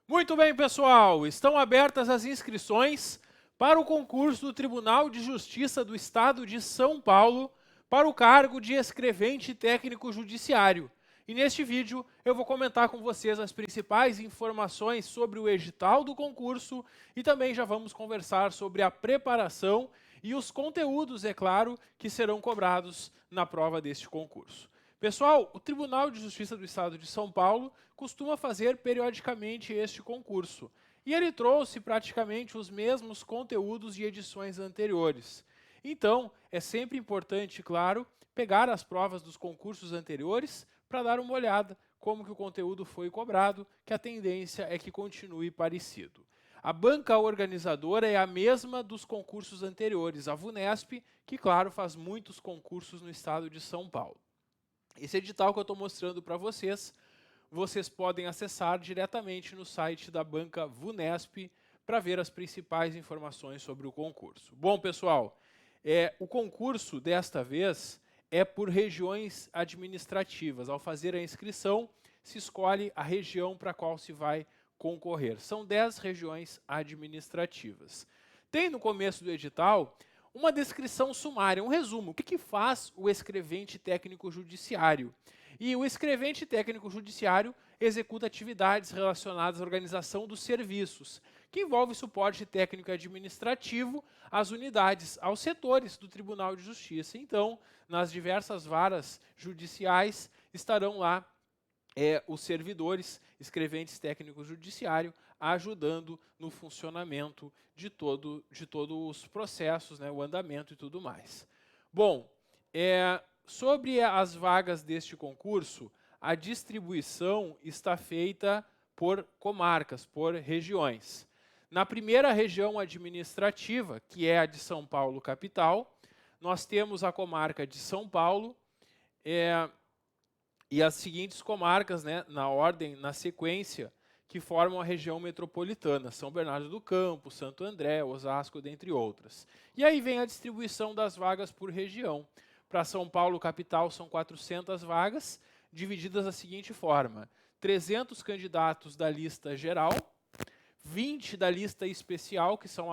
Muito bem, pessoal. Estão abertas as inscrições para o concurso do Tribunal de Justiça do Estado de São Paulo para o cargo de escrevente técnico judiciário. E neste vídeo eu vou comentar com vocês as principais informações sobre o edital do concurso e também já vamos conversar sobre a preparação e os conteúdos, é claro, que serão cobrados na prova deste concurso. Pessoal, o Tribunal de Justiça do Estado de São Paulo costuma fazer periodicamente este concurso, e ele trouxe praticamente os mesmos conteúdos de edições anteriores. Então, é sempre importante, claro, pegar as provas dos concursos anteriores para dar uma olhada como que o conteúdo foi cobrado, que a tendência é que continue parecido. A banca organizadora é a mesma dos concursos anteriores, a VUNESP, que, claro, faz muitos concursos no estado de São Paulo. Esse edital que eu estou mostrando para vocês, vocês podem acessar diretamente no site da banca VUNESP para ver as principais informações sobre o concurso. Bom, pessoal, o concurso desta vez é por regiões administrativas. Ao fazer a inscrição, se escolhe a região para a qual se vai concorrer. São 10 regiões administrativas. Tem no começo do edital uma descrição sumária, um resumo. O que faz o escrevente técnico judiciário? E o escrevente técnico judiciário executa atividades relacionadas à organização dos serviços, que envolve suporte técnico e administrativo às unidades, aos setores do Tribunal de Justiça. Então, nas diversas varas judiciais estarão lá os servidores, escreventes técnicos judiciário, ajudando no funcionamento de todos os processos, né, o andamento e tudo mais. Bom, sobre as vagas deste concurso, a distribuição está feita por comarcas, por regiões. Na primeira região administrativa, que é a de São Paulo capital, nós temos a comarca de São Paulo, e as seguintes comarcas, né, na ordem, na sequência, que formam a região metropolitana, São Bernardo do Campo, Santo André, Osasco, dentre outras. E aí vem a distribuição das vagas por região. Para São Paulo, capital, são 400 vagas, divididas da seguinte forma: 300 candidatos da lista geral, 20 da lista especial, que são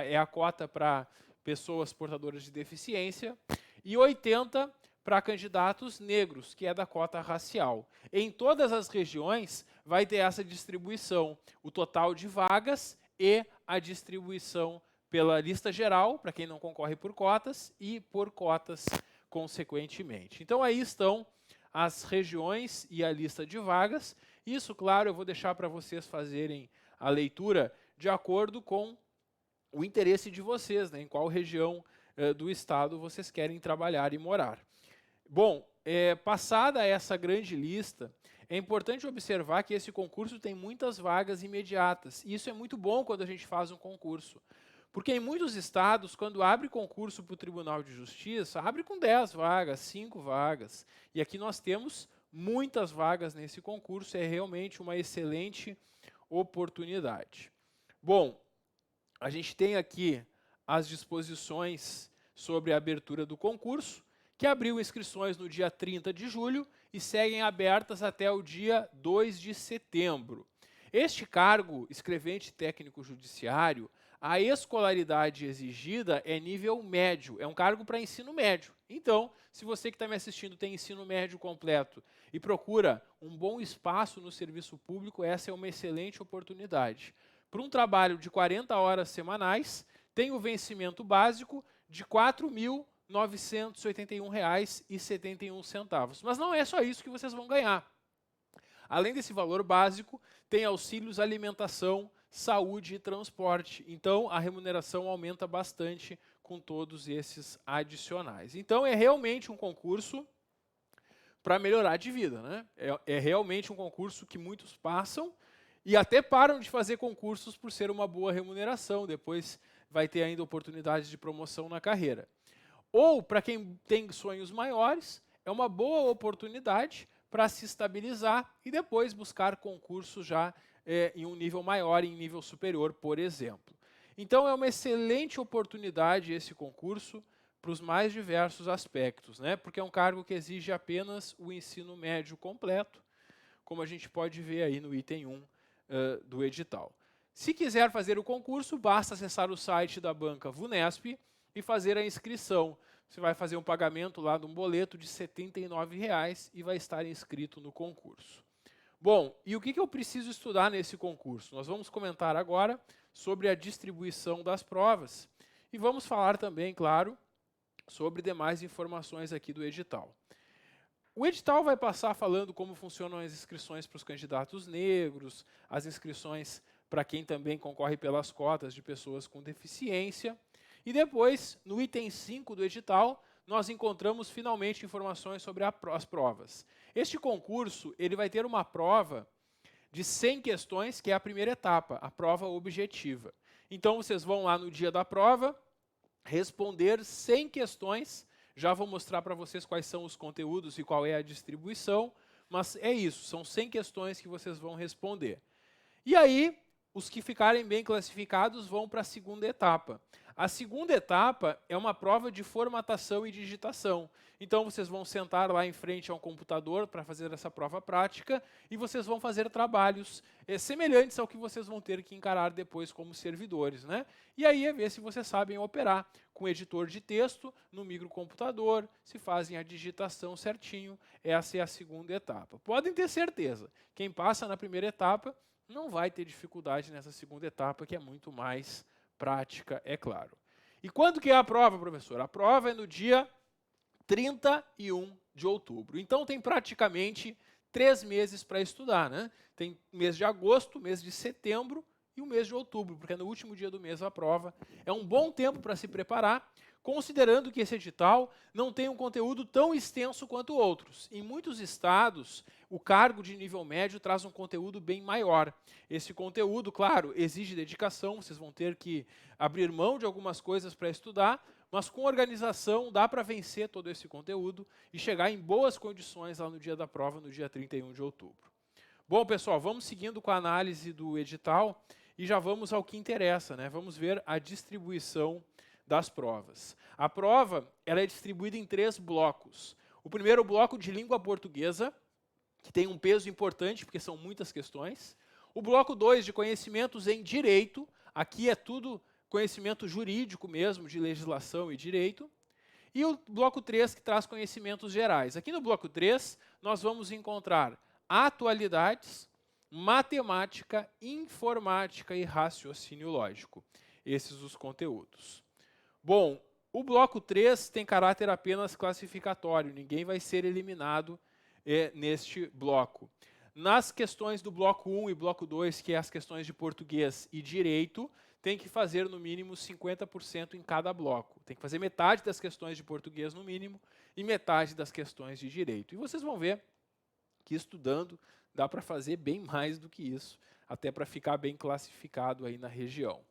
é a cota para pessoas portadoras de deficiência, e 80 para candidatos negros, que é da cota racial. Em todas as regiões vai ter essa distribuição, o total de vagas e a distribuição pela lista geral, para quem não concorre por cotas, e por cotas consequentemente. Então aí estão as regiões e a lista de vagas. Isso, claro, eu vou deixar para vocês fazerem a leitura de acordo com o interesse de vocês, né, em qual região do estado vocês querem trabalhar e morar. Bom, passada essa grande lista, é importante observar que esse concurso tem muitas vagas imediatas. E isso é muito bom quando a gente faz um concurso. Porque em muitos estados, quando abre concurso para o Tribunal de Justiça, abre com 10 vagas, 5 vagas. E aqui nós temos muitas vagas nesse concurso, é realmente uma excelente oportunidade. Bom, a gente tem aqui as disposições sobre a abertura do concurso, que abriu inscrições no dia 30 de julho e seguem abertas até o dia 2 de setembro. Este cargo, escrevente técnico judiciário, a escolaridade exigida é nível médio, é um cargo para ensino médio. Então, se você que está me assistindo tem ensino médio completo e procura um bom espaço no serviço público, essa é uma excelente oportunidade. Para um trabalho de 40 horas semanais, tem o vencimento básico de R$ 4.981,71. Mas não é só isso que vocês vão ganhar. Além desse valor básico, tem auxílios alimentação, saúde e transporte. Então, a remuneração aumenta bastante com todos esses adicionais. Então, é realmente um concurso para melhorar de vida, né? É realmente um concurso que muitos passam e até param de fazer concursos por ser uma boa remuneração. Depois vai ter ainda oportunidades de promoção na carreira. Ou, para quem tem sonhos maiores, é uma boa oportunidade para se estabilizar e depois buscar concursos já em um nível maior, em nível superior, por exemplo. Então, é uma excelente oportunidade esse concurso para os mais diversos aspectos, né? Porque é um cargo que exige apenas o ensino médio completo, como a gente pode ver aí no item 1 do edital. Se quiser fazer o concurso, basta acessar o site da banca VUNESP e fazer a inscrição. Você vai fazer um pagamento lá de um boleto de R$ 79,00 e vai estar inscrito no concurso. Bom, e o que eu preciso estudar nesse concurso? Nós vamos comentar agora sobre a distribuição das provas e vamos falar também, claro, sobre demais informações aqui do edital. O edital vai passar falando como funcionam as inscrições para os candidatos negros, as inscrições para quem também concorre pelas cotas de pessoas com deficiência. E depois, no item 5 do edital, nós encontramos finalmente informações sobre as provas. Este concurso ele vai ter uma prova de 100 questões, que é a primeira etapa, a prova objetiva. Então, vocês vão lá no dia da prova, responder 100 questões. Já vou mostrar para vocês quais são os conteúdos e qual é a distribuição, mas é isso, são 100 questões que vocês vão responder. E aí, os que ficarem bem classificados vão para a segunda etapa. A segunda etapa é uma prova de formatação e digitação. Então, vocês vão sentar lá em frente a um computador para fazer essa prova prática e vocês vão fazer trabalhos semelhantes ao que vocês vão ter que encarar depois como servidores, né? E aí é ver se vocês sabem operar com editor de texto no microcomputador, se fazem a digitação certinho. Essa é a segunda etapa. Podem ter certeza, quem passa na primeira etapa não vai ter dificuldade nessa segunda etapa, que é muito mais prática, é claro. E quando que é a prova, professor? A prova é no dia 31 de outubro. Então tem praticamente 3 meses para estudar, né? Tem mês de agosto, mês de setembro e o mês de outubro, porque é no último dia do mês a prova. É um bom tempo para se preparar, considerando que esse edital não tem um conteúdo tão extenso quanto outros. Em muitos estados, o cargo de nível médio traz um conteúdo bem maior. Esse conteúdo, claro, exige dedicação, vocês vão ter que abrir mão de algumas coisas para estudar, mas com organização dá para vencer todo esse conteúdo e chegar em boas condições lá no dia da prova, no dia 31 de outubro. Bom, pessoal, vamos seguindo com a análise do edital e já vamos ao que interessa, né? Vamos ver a distribuição das provas. A prova ela é distribuída em 3 blocos. O primeiro bloco de língua portuguesa, que tem um peso importante, porque são muitas questões. O bloco 2 de conhecimentos em direito, aqui é tudo conhecimento jurídico mesmo, de legislação e direito. E o bloco 3 que traz conhecimentos gerais. Aqui no bloco 3 nós vamos encontrar atualidades, matemática, informática e raciocínio lógico. Esses os conteúdos. Bom, o bloco 3 tem caráter apenas classificatório, ninguém vai ser eliminado neste bloco. Nas questões do bloco 1 e bloco 2, que é as questões de português e direito, tem que fazer no mínimo 50% em cada bloco. Tem que fazer metade das questões de português no mínimo e metade das questões de direito. E vocês vão ver que estudando dá para fazer bem mais do que isso, até para ficar bem classificado aí na região.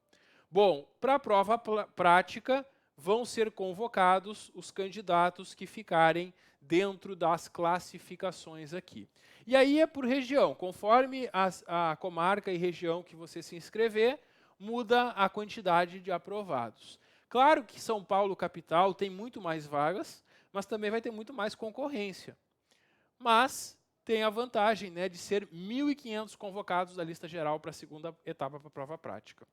Bom, para a prova prática, vão ser convocados os candidatos que ficarem dentro das classificações aqui. E aí é por região, conforme a comarca e região que você se inscrever, muda a quantidade de aprovados. Claro que São Paulo, capital, tem muito mais vagas, mas também vai ter muito mais concorrência. Mas tem a vantagem, né, de ser 1.500 convocados da lista geral para a segunda etapa para a prova prática.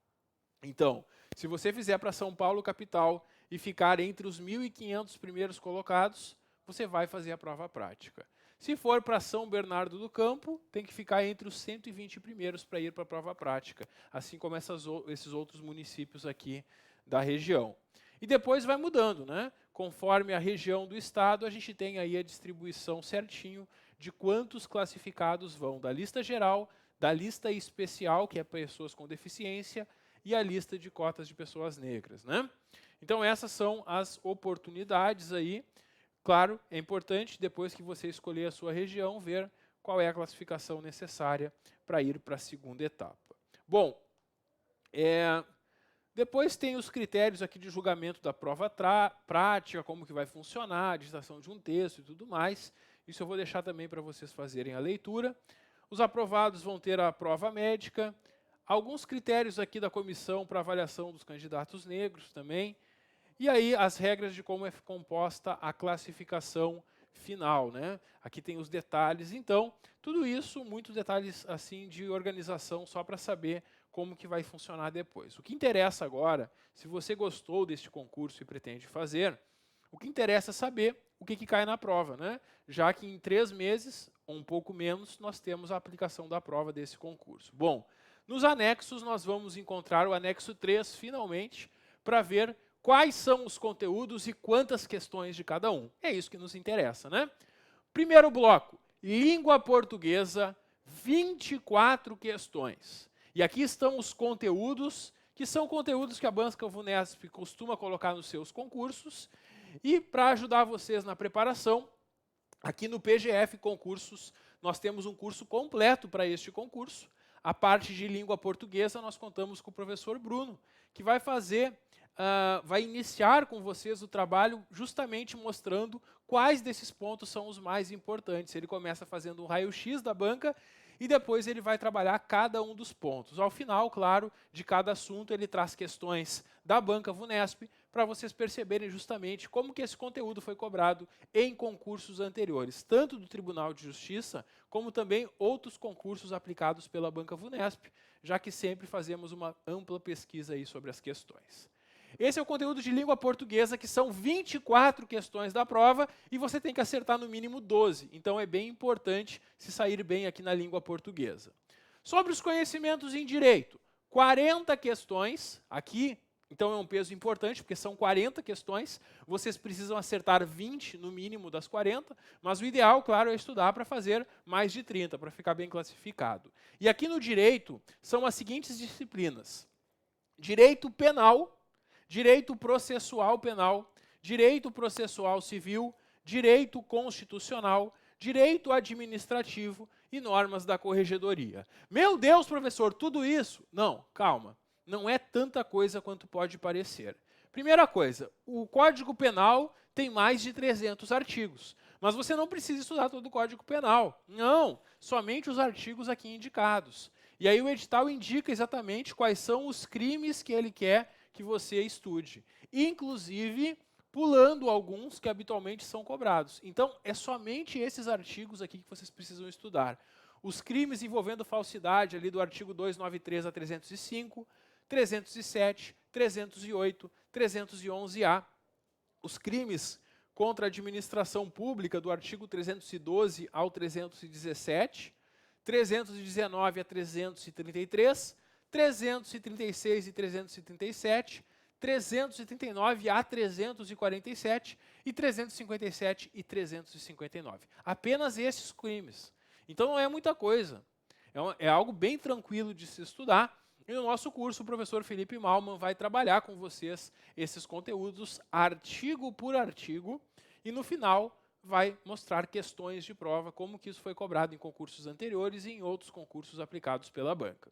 Então, se você fizer para São Paulo, capital, e ficar entre os 1.500 primeiros colocados, você vai fazer a prova prática. Se for para São Bernardo do Campo, tem que ficar entre os 120 primeiros para ir para a prova prática, assim como esses outros municípios aqui da região. E depois vai mudando, né? Conforme a região do estado, a gente tem aí a distribuição certinho de quantos classificados vão da lista geral, da lista especial, que é pessoas com deficiência, e a lista de cotas de pessoas negras, né? Então essas são as oportunidades aí. Claro, é importante, depois que você escolher a sua região, ver qual é a classificação necessária para ir para a segunda etapa. Bom, depois tem os critérios aqui de julgamento da prova prática, como que vai funcionar, a digitação de um texto e tudo mais. Isso eu vou deixar também para vocês fazerem a leitura. Os aprovados vão ter a prova médica, alguns critérios aqui da comissão para avaliação dos candidatos negros também. E aí as regras de como é composta a classificação final, né? Aqui tem os detalhes, então, tudo isso, muitos detalhes assim de organização, só para saber como que vai funcionar depois. O que interessa agora, se você gostou deste concurso e pretende fazer, o que interessa é saber o que cai na prova, né? Já que em 3 meses, ou um pouco menos, nós temos a aplicação da prova desse concurso. Bom, nos anexos nós vamos encontrar o anexo 3, finalmente, para ver quais são os conteúdos e quantas questões de cada um. É isso que nos interessa, né? Primeiro bloco, língua portuguesa, 24 questões. E aqui estão os conteúdos, que são conteúdos que a Banca VUNESP costuma colocar nos seus concursos. E para ajudar vocês na preparação, aqui no PGF Concursos, nós temos um curso completo para este concurso. A parte de língua portuguesa, nós contamos com o professor Bruno, que vai vai iniciar com vocês o trabalho justamente mostrando quais desses pontos são os mais importantes. Ele começa fazendo um raio-x da banca e depois ele vai trabalhar cada um dos pontos. Ao final, claro, de cada assunto, ele traz questões da Banca VUNESP para vocês perceberem justamente como que esse conteúdo foi cobrado em concursos anteriores, tanto do Tribunal de Justiça, como também outros concursos aplicados pela Banca VUNESP, já que sempre fazemos uma ampla pesquisa aí sobre as questões. Esse é o conteúdo de língua portuguesa, que são 24 questões da prova, e você tem que acertar no mínimo 12. Então é bem importante se sair bem aqui na língua portuguesa. Sobre os conhecimentos em direito, 40 questões, aqui, então é um peso importante, porque são 40 questões, vocês precisam acertar 20 no mínimo das 40, mas o ideal, claro, é estudar para fazer mais de 30, para ficar bem classificado. E aqui no direito, são as seguintes disciplinas: direito penal, direito processual penal, direito processual civil, direito constitucional, direito administrativo e normas da corregedoria. Meu Deus, professor, tudo isso? Não, calma. Não é tanta coisa quanto pode parecer. Primeira coisa, o Código Penal tem mais de 300 artigos, mas você não precisa estudar todo o Código Penal. Não, somente os artigos aqui indicados. E aí o edital indica exatamente quais são os crimes que ele quer que você estude, inclusive pulando alguns que habitualmente são cobrados. Então, é somente esses artigos aqui que vocês precisam estudar. Os crimes envolvendo falsidade, ali do artigo 293 a 305, 307, 308, 311-A. Os crimes contra a administração pública, do artigo 312 ao 317, 319 a 333, 336 e 337, 339 a 347 e 357 e 359. Apenas esses crimes. Então não é muita coisa. É algo bem tranquilo de se estudar. E no nosso curso, o professor Felipe Malman vai trabalhar com vocês esses conteúdos artigo por artigo e no final vai mostrar questões de prova, como que isso foi cobrado em concursos anteriores e em outros concursos aplicados pela banca.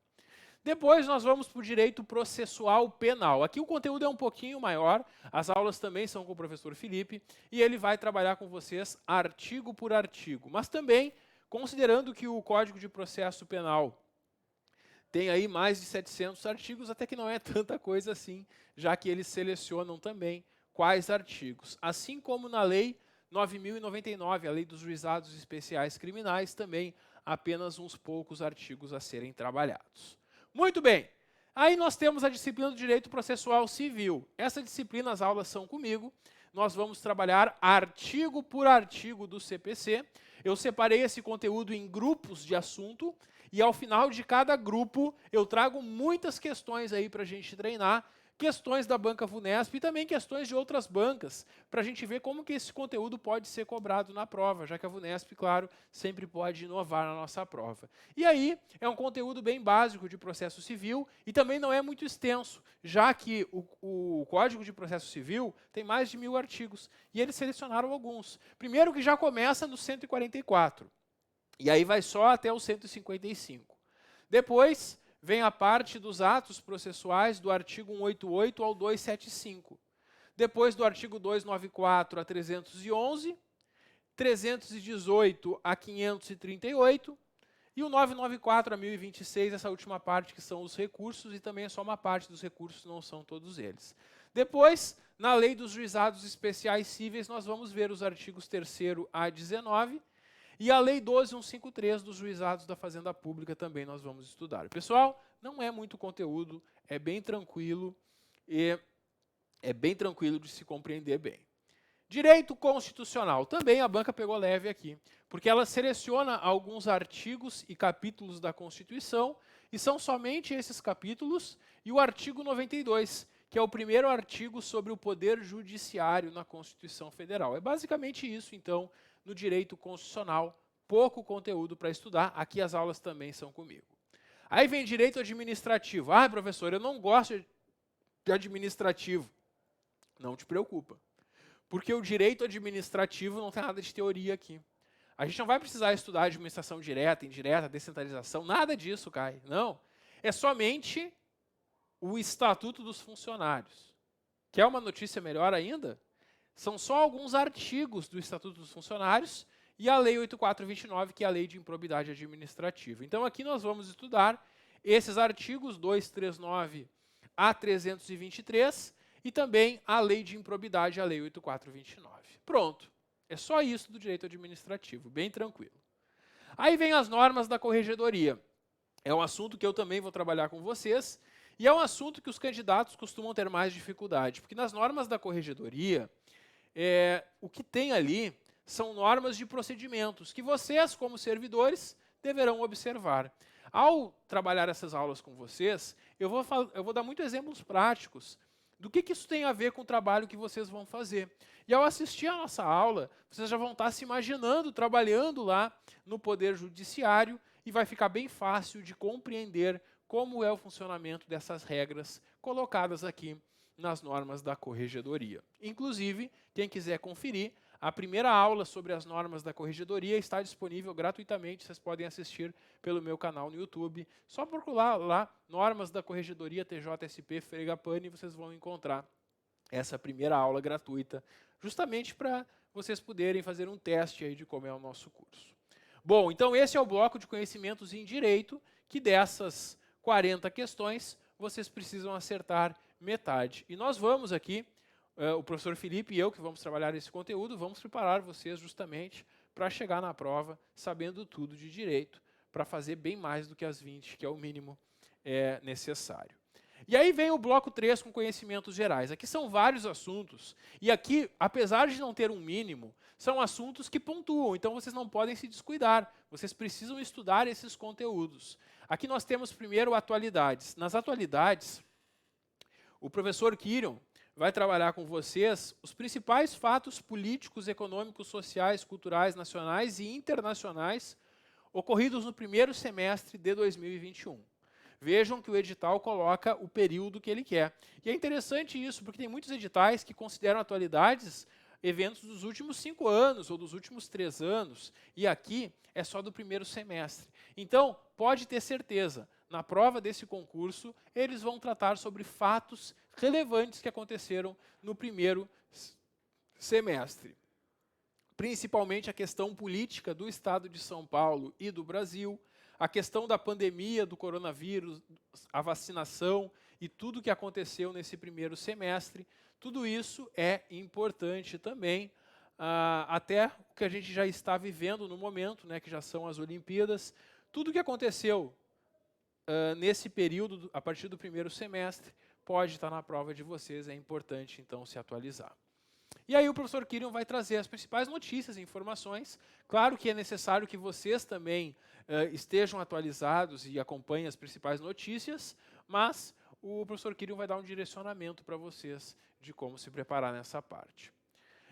Depois nós vamos para o direito processual penal. Aqui o conteúdo é um pouquinho maior, as aulas também são com o professor Felipe, e ele vai trabalhar com vocês artigo por artigo. Mas também, considerando que o Código de Processo Penal tem aí mais de 700 artigos, até que não é tanta coisa assim, já que eles selecionam também quais artigos. Assim como na Lei 9.099, a Lei dos Juizados Especiais Criminais, também apenas uns poucos artigos a serem trabalhados. Muito bem, aí nós temos a disciplina do Direito Processual Civil. Essa disciplina, as aulas são comigo, nós vamos trabalhar artigo por artigo do CPC. Eu separei esse conteúdo em grupos de assunto e ao final de cada grupo eu trago muitas questões aí para a gente treinar, questões da Banca VUNESP e também questões de outras bancas, para a gente ver como que esse conteúdo pode ser cobrado na prova, já que a VUNESP, claro, sempre pode inovar na nossa prova. E aí, é um conteúdo bem básico de processo civil e também não é muito extenso, já que o Código de Processo Civil tem mais de 1000 artigos, e eles selecionaram alguns. Primeiro que já começa no 144, e aí vai só até o 155. Depois vem a parte dos atos processuais do artigo 188 ao 275. Depois do artigo 294 a 311, 318 a 538 e o 994 a 1026, essa última parte que são os recursos, e também é só uma parte dos recursos, não são todos eles. Depois, na Lei dos Juizados Especiais Cíveis, nós vamos ver os artigos 3º a 19, e a Lei 12.153 dos Juizados da Fazenda Pública também nós vamos estudar. Pessoal, não é muito conteúdo, é bem tranquilo, e é bem tranquilo de se compreender bem. Direito constitucional, também a banca pegou leve aqui, porque ela seleciona alguns artigos e capítulos da Constituição, e são somente esses capítulos, e o artigo 92, que é o primeiro artigo sobre o poder judiciário na Constituição Federal. É basicamente isso, então, no direito constitucional, pouco conteúdo para estudar, aqui as aulas também são comigo. Aí vem direito administrativo. Ah, professor, eu não gosto de administrativo. Não te preocupa. Porque o direito administrativo não tem nada de teoria aqui. A gente não vai precisar estudar administração direta, indireta, descentralização, nada disso, Kai. Não. É somente o Estatuto dos Funcionários. Quer uma notícia melhor ainda? São só alguns artigos do Estatuto dos Funcionários e a Lei 8.429, que é a Lei de Improbidade Administrativa. Então, aqui nós vamos estudar esses artigos 239 a 323, e também a Lei de Improbidade, a Lei 8.429. Pronto. É só isso do direito administrativo, bem tranquilo. Aí vem as normas da corregedoria. É um assunto que eu também vou trabalhar com vocês, e é um assunto que os candidatos costumam ter mais dificuldade, porque nas normas da corregedoria, o que tem ali são normas de procedimentos, que vocês, como servidores, deverão observar. Ao trabalhar essas aulas com vocês, eu vou dar muitos exemplos práticos do que isso tem a ver com o trabalho que vocês vão fazer. E ao assistir a nossa aula, vocês já vão estar se imaginando trabalhando lá no Poder Judiciário e vai ficar bem fácil de compreender como é o funcionamento dessas regras colocadas aqui nas normas da corregedoria. Inclusive, quem quiser conferir, a primeira aula sobre as normas da corregedoria está disponível gratuitamente, vocês podem assistir pelo meu canal no YouTube. Só procurar lá, Normas da Corregedoria TJSP Fregapane, e vocês vão encontrar essa primeira aula gratuita, justamente para vocês poderem fazer um teste aí de como é o nosso curso. Bom, então esse é o bloco de conhecimentos em direito, que dessas 40 questões, vocês precisam acertar metade. E nós vamos aqui, o professor Felipe e eu, que vamos trabalhar esse conteúdo, vamos preparar vocês justamente para chegar na prova sabendo tudo de direito, para fazer bem mais do que as 20, que é o mínimo necessário. E aí vem o bloco 3 com conhecimentos gerais. Aqui são vários assuntos, e aqui, apesar de não ter um mínimo, são assuntos que pontuam, então vocês não podem se descuidar, vocês precisam estudar esses conteúdos. Aqui nós temos primeiro atualidades. Nas atualidades, o professor Kirion vai trabalhar com vocês os principais fatos políticos, econômicos, sociais, culturais, nacionais e internacionais ocorridos no primeiro semestre de 2021. Vejam que o edital coloca o período que ele quer. E é interessante isso, porque tem muitos editais que consideram atualidades eventos dos últimos 5 anos ou dos últimos 3 anos, e aqui é só do primeiro semestre. Então, pode ter certeza, na prova desse concurso, eles vão tratar sobre fatos relevantes que aconteceram no primeiro semestre. Principalmente a questão política do Estado de São Paulo e do Brasil, a questão da pandemia do coronavírus, a vacinação e tudo que aconteceu nesse primeiro semestre, tudo isso é importante também, até o que a gente já está vivendo no momento, né, que já são as Olimpíadas, tudo que aconteceu nesse período, a partir do primeiro semestre, pode estar na prova de vocês, é importante então se atualizar. E aí o professor Kirion vai trazer as principais notícias e informações. Claro que é necessário que vocês também estejam atualizados e acompanhem as principais notícias, mas o professor Kirion vai dar um direcionamento para vocês de como se preparar nessa parte.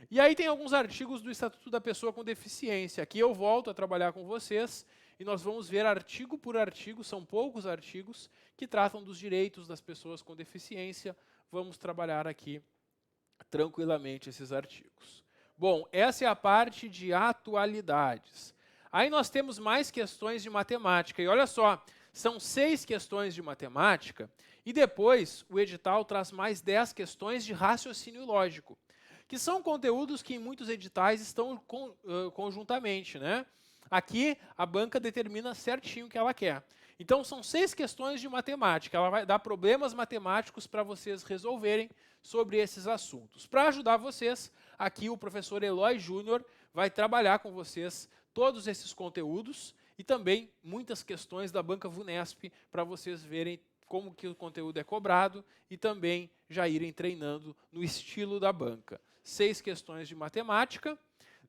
E aí tem alguns artigos do Estatuto da Pessoa com Deficiência. Aqui eu volto a trabalhar com vocês e nós vamos ver artigo por artigo, são poucos artigos, que tratam dos direitos das pessoas com deficiência. Vamos trabalhar aqui tranquilamente esses artigos. Bom, essa é a parte de atualidades. Aí nós temos mais questões de matemática. E olha só, são 6 questões de matemática e depois o edital traz mais 10 questões de raciocínio lógico, que são conteúdos que em muitos editais estão conjuntamente, né? Aqui a banca determina certinho o que ela quer. Então, são 6 questões de matemática. Ela vai dar problemas matemáticos para vocês resolverem sobre esses assuntos. Para ajudar vocês, aqui o professor Eloy Júnior vai trabalhar com vocês todos esses conteúdos e também muitas questões da banca VUNESP para vocês verem como que o conteúdo é cobrado e também já irem treinando no estilo da banca. 6 questões de matemática.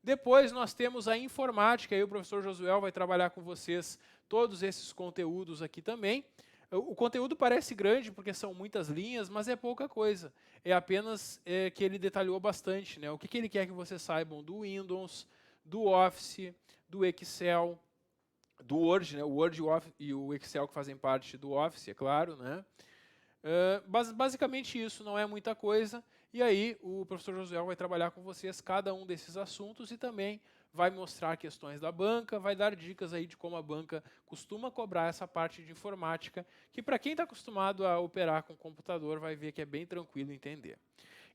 Depois nós temos a informática, aí o professor Josuel vai trabalhar com vocês todos esses conteúdos aqui também. O conteúdo parece grande porque são muitas linhas, mas é pouca coisa. É apenas que ele detalhou bastante, né? O que ele quer que vocês saibam do Windows, do Office, do Excel, do Word, né? O Word e o Excel que fazem parte do Office, é claro, né? Basicamente isso, não é muita coisa. E aí o professor Josué vai trabalhar com vocês cada um desses assuntos e também vai mostrar questões da banca, vai dar dicas aí de como a banca costuma cobrar essa parte de informática, que para quem está acostumado a operar com computador vai ver que é bem tranquilo entender.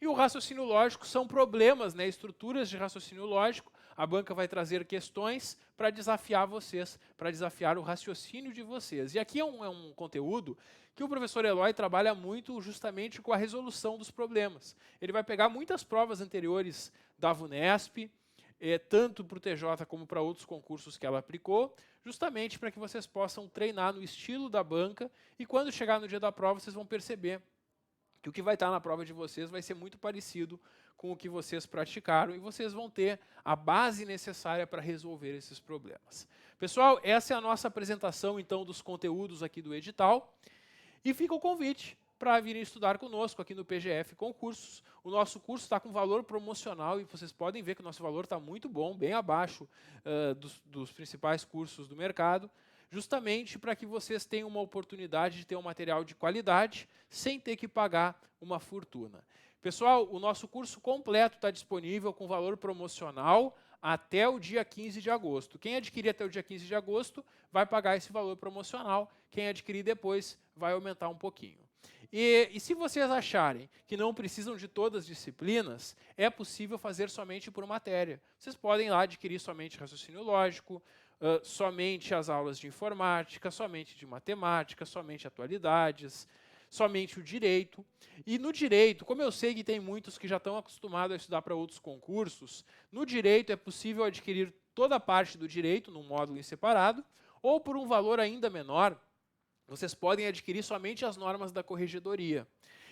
E o raciocínio lógico são problemas, né, estruturas de raciocínio lógico. A banca vai trazer questões para desafiar vocês, para desafiar o raciocínio de vocês. E aqui é um conteúdo que o professor Eloy trabalha muito justamente com a resolução dos problemas. Ele vai pegar muitas provas anteriores da VUNESP, tanto para o TJ como para outros concursos que ela aplicou, justamente para que vocês possam treinar no estilo da banca e quando chegar no dia da prova vocês vão perceber que o que vai estar na prova de vocês vai ser muito parecido com o que vocês praticaram e vocês vão ter a base necessária para resolver esses problemas. Pessoal, essa é a nossa apresentação, então, dos conteúdos aqui do edital. E fica o convite para virem estudar conosco aqui no PGF Concursos. O nosso curso está com valor promocional e vocês podem ver que o nosso valor está muito bom, bem abaixo dos principais cursos do mercado, justamente para que vocês tenham uma oportunidade de ter um material de qualidade sem ter que pagar uma fortuna. Pessoal, o nosso curso completo está disponível com valor promocional até o dia 15 de agosto. Quem adquirir até o dia 15 de agosto vai pagar esse valor promocional. Quem adquirir depois vai aumentar um pouquinho. E se vocês acharem que não precisam de todas as disciplinas, é possível fazer somente por matéria. Vocês podem lá adquirir somente raciocínio lógico, somente as aulas de informática, somente de matemática, somente atualidades, somente o direito. E no direito, como eu sei que tem muitos que já estão acostumados a estudar para outros concursos, no direito é possível adquirir toda a parte do direito num módulo em separado, ou por um valor ainda menor, vocês podem adquirir somente as normas da corregedoria.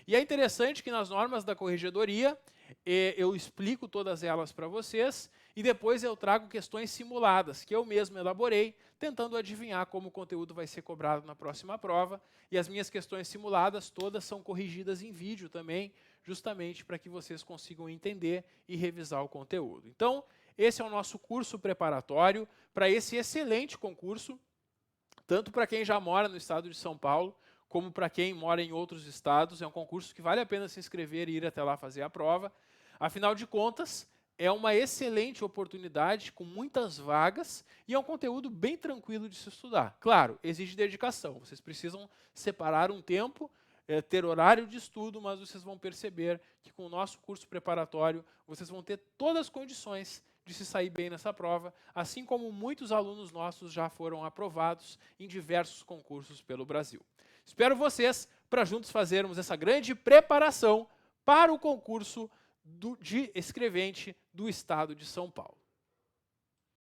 E é interessante que nas normas da corregedoria, eu explico todas elas para vocês e depois eu trago questões simuladas, que eu mesmo elaborei, tentando adivinhar como o conteúdo vai ser cobrado na próxima prova. E as minhas questões simuladas todas são corrigidas em vídeo também, justamente para que vocês consigam entender e revisar o conteúdo. Então, esse é o nosso curso preparatório para esse excelente concurso, tanto para quem já mora no estado de São Paulo, como para quem mora em outros estados. É um concurso que vale a pena se inscrever e ir até lá fazer a prova. Afinal de contas, é uma excelente oportunidade, com muitas vagas, e é um conteúdo bem tranquilo de se estudar. Claro, exige dedicação. Vocês precisam separar um tempo, ter horário de estudo, mas vocês vão perceber que com o nosso curso preparatório, vocês vão ter todas as condições de se sair bem nessa prova, assim como muitos alunos nossos já foram aprovados em diversos concursos pelo Brasil. Espero vocês para juntos fazermos essa grande preparação para o concurso de escrevente do estado de São Paulo.